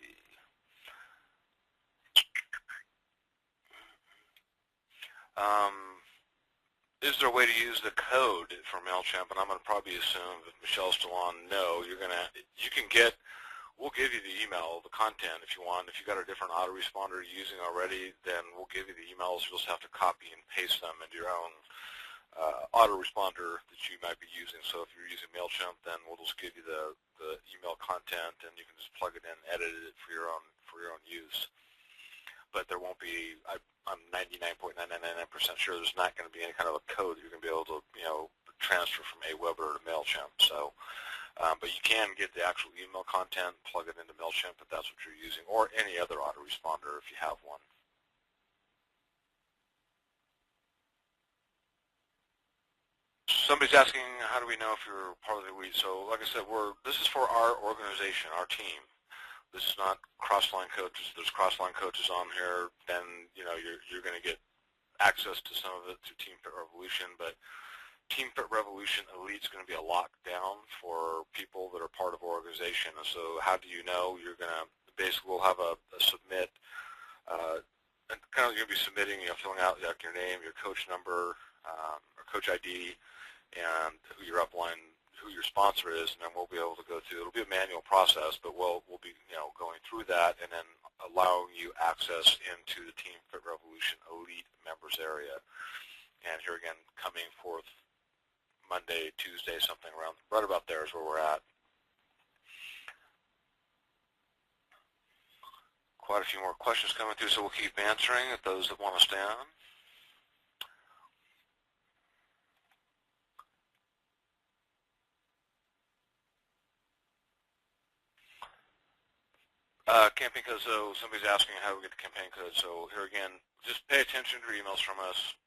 Is there a way to use the code for MailChimp? And I'm going to probably assume, if Michelle's still on, no. We'll give you the email, the content if you want. If you've got a different autoresponder you're using already, then we'll give you the emails. You'll just have to copy and paste them into your own autoresponder that you might be using. So if you're using MailChimp, then we'll just give you the email content, and you can just plug it in, edit it for your own use. But there won't be, I'm 99.999% sure there's not going to be any kind of a code you're going to be able to, transfer from Aweber to MailChimp. So, but you can get the actual email content, plug it into MailChimp if that's what you're using, or any other autoresponder if you have one. Somebody's asking, how do we know if you're part of the elite? So, like I said, this is for our organization, our team. This is not Crossline coaches. There's Crossline coaches on here. Then you're going to get access to some of it through Team Fit Revolution. But Team Fit Revolution Elite is going to be a lockdown for people that are part of our organization. And so, how do you know? You're going to basically we'll have a submit. And kind of you're going to be submitting, filling out like your name, your coach number, or coach ID, and who your upline, who your sponsor is, and then we'll be able to go through. It'll be a manual process, but we'll be going through that and then allowing you access into the Team Fit Revolution Elite members area. And here again, coming forth Monday, Tuesday, something around right about there is where we're at. Quite a few more questions coming through, so we'll keep answering if those that want to stay on. Campaign code, so somebody's asking how we get the campaign code. So here again, just pay attention to your emails from us.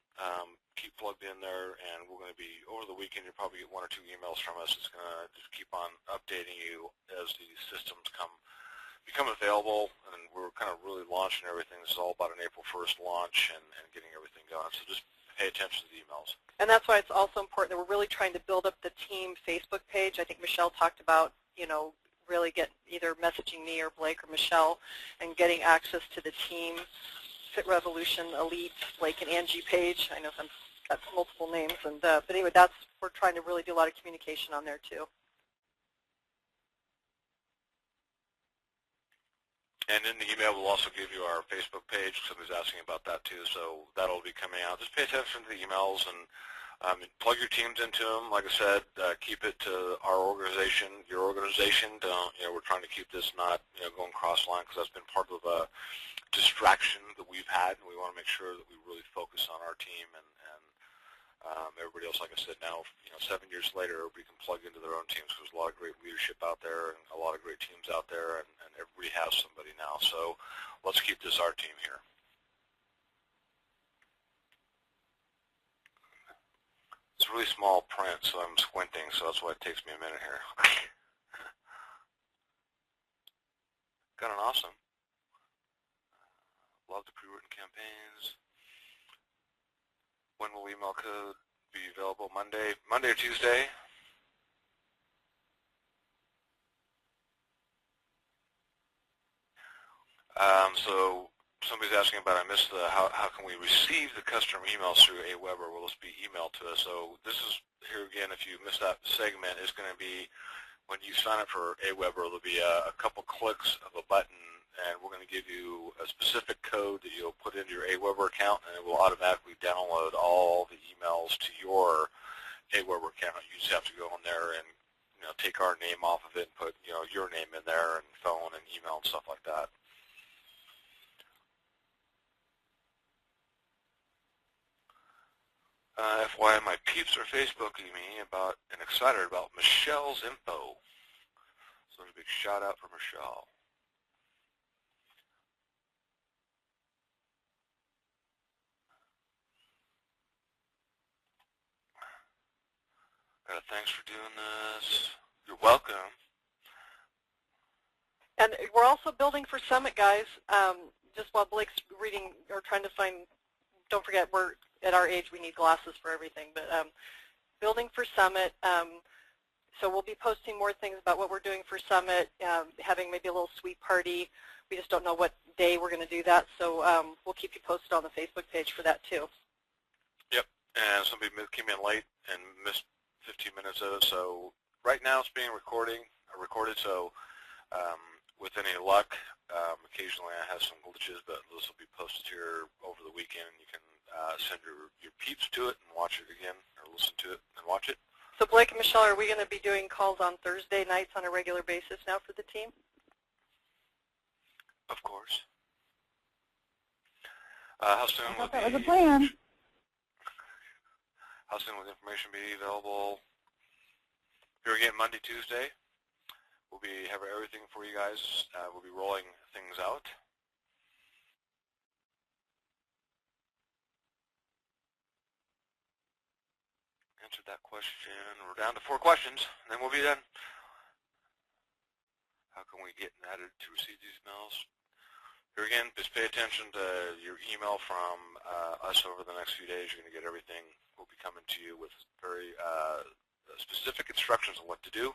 Keep plugged in there, and we're going to be, over the weekend, you'll probably get 1 or 2 emails from us. It's going to just keep on updating you as the systems become available, and we're kind of really launching everything. This is all about an April 1st launch and getting everything going. So just pay attention to the emails. And that's why it's also important that we're really trying to build up the team Facebook page. I think Michelle talked about, really get either messaging me or Blake or Michelle and getting access to the Team Fit Revolution Elite, Blake and Angie page. I know some got multiple names, and but anyway, we're trying to really do a lot of communication on there too. And in the email, we'll also give you our Facebook page. Somebody's asking about that too, so that'll be coming out. Just pay attention to the emails and plug your teams into them. Like I said, keep it to our organization, your organization. We're trying to keep this not going cross-line, because that's been part of a distraction that we've had, and we want to make sure that we really focus on our team and everybody else. Like I said, now 7 years later, everybody can plug into their own teams, because there's a lot of great leadership out there and a lot of great teams out there, and everybody has somebody now. So let's keep this our team here. It's really small print, so I'm squinting, so that's why it takes me a minute here. Got an awesome. Love the pre-written campaigns. When will email code be available? Monday or Tuesday? So somebody's asking about, I missed how can we receive the customer emails through Aweber? Will this be emailed to us? So this is, here again, if you missed that segment, it's going to be when you sign up for Aweber, there'll be a couple clicks of a button, and we're going to give you a specific code code that you'll put into your AWeber account, and it will automatically download all the emails to your AWeber account. You just have to go in there and take our name off of it and put your name in there and phone and email and stuff like that. FYI, my peeps are Facebooking me about and excited about Michelle's info. So there's a big shout out for Michelle. Thanks for doing this. You're welcome. And we're also building for Summit, guys. Just while Blake's reading or trying to find, don't forget, we're at our age, we need glasses for everything. But building for Summit. So we'll be posting more things about what we're doing for Summit, having maybe a little sweet party. We just don't know what day we're going to do that. So we'll keep you posted on the Facebook page for that, too. Yep. And somebody came in late and missed 15 minutes of it. So right now it's being recorded. So with any luck, occasionally I have some glitches, but this will be posted here over the weekend. You can send your peeps to it and watch it again, or listen to it and watch it. So Blake and Michelle, are we going to be doing calls on Thursday nights on a regular basis now for the team? Of course. How soon I thought that was a plan. How soon will the information be available? Here again, Monday, Tuesday. We'll be having everything for you guys. We'll be rolling things out. Answered that question. We're down to 4 questions, and then we'll be done. How can we get added to receive these emails? Here again, just pay attention to your email from us over the next few days. You're going to get everything. We'll be coming to you with very specific instructions on what to do.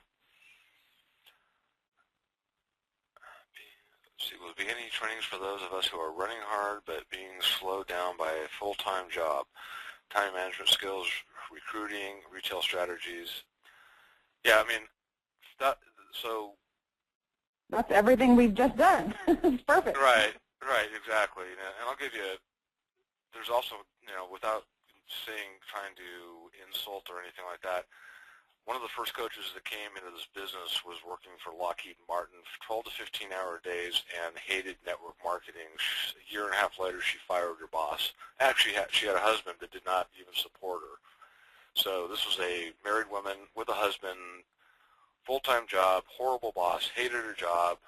Let's see, will there be any trainings for those of us who are running hard but being slowed down by a full-time job? Time management skills, recruiting, retail strategies. Yeah, I mean, so that's everything we've just done. It's perfect. Right, exactly. And I'll give you, there's also, without trying to insult or anything like that, one of the first coaches that came into this business was working for Lockheed Martin for 12 to 15-hour days and hated network marketing. A year and a half later, she fired her boss. Actually, she had a husband that did not even support her. So this was a married woman with a husband, full-time job, horrible boss, hated her job,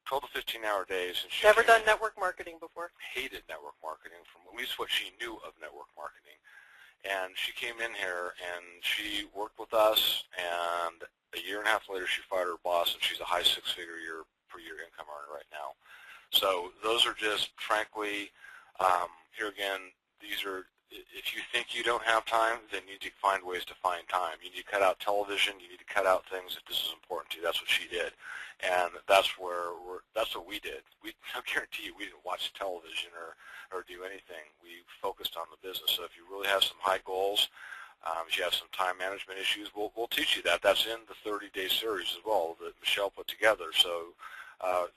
12 to 15-hour days. And she never done network marketing before. Hated network marketing from at least what she knew of network marketing. And she came in here, and she worked with us, and a year and a half later, she fired her boss, and she's a high six-figure per year income earner right now. So those are just, frankly, here again, these are, if you think you don't have time, then you need to find ways to find time. You need to cut out television. You need to cut out things if this is important to you. That's what she did. And that's what we did. I guarantee you we didn't watch television or do anything. We focused on the business. So if you really have some high goals, if you have some time management issues, we'll teach you that. That's in the 30-day series as well that Michelle put together. So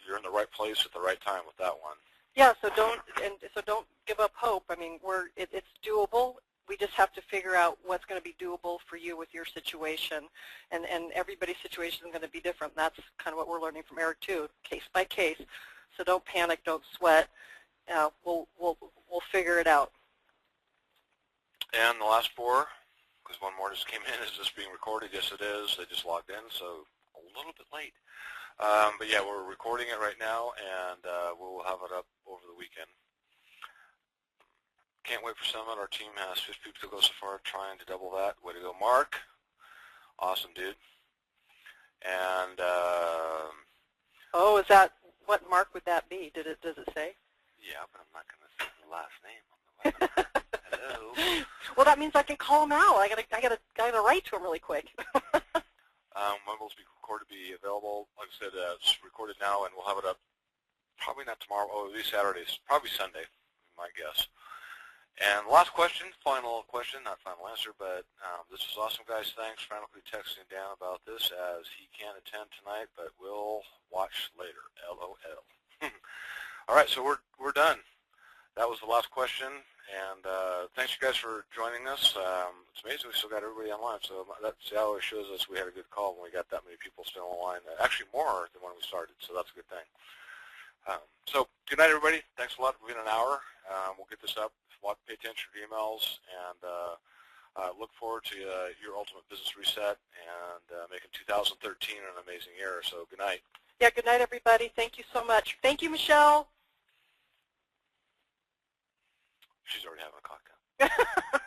you're in the right place at the right time with that one. Yeah, so don't give up hope. I mean, it's doable. We just have to figure out what's going to be doable for you with your situation, and everybody's situation is going to be different. That's kind of what we're learning from Eric too, case by case. So don't panic, don't sweat. We'll figure it out. And the last 4, because one more just came in, is this being recorded? Yes, it is. They just logged in, so a little bit late. But yeah, we're recording it right now, and we'll have it up over the weekend. Can't wait for Summit. Our team has 50 people to go so far, trying to double that. Way to go, Mark. Awesome, dude. And oh, is that what mark would that be? Does it say? Yeah, but I'm not going to say the last name on the webinar. Hello. Well, that means I can call him out. I gotta write to him really quick. Will be available. Like I said, it's recorded now, and we'll have it up probably not tomorrow. Oh, at least Saturdays, probably Sunday, my guess. And last question, final question, not final answer, but this is awesome, guys. Thanks. Frantically texting down about this as he can't attend tonight, but we'll watch later. LOL. All right, so we're done. that was the last question. And thanks you guys for joining us. It's amazing we still got everybody online. So that always shows us we had a good call when we got that many people still online. Actually more than when we started, so that's a good thing. So good night, everybody. Thanks a lot for being an hour. We'll get this up. Pay attention to your emails, and look forward to your ultimate business reset and making 2013 an amazing year. So good night. Yeah, good night, everybody. Thank you so much. Thank you, Michelle. She's already having a cocktail.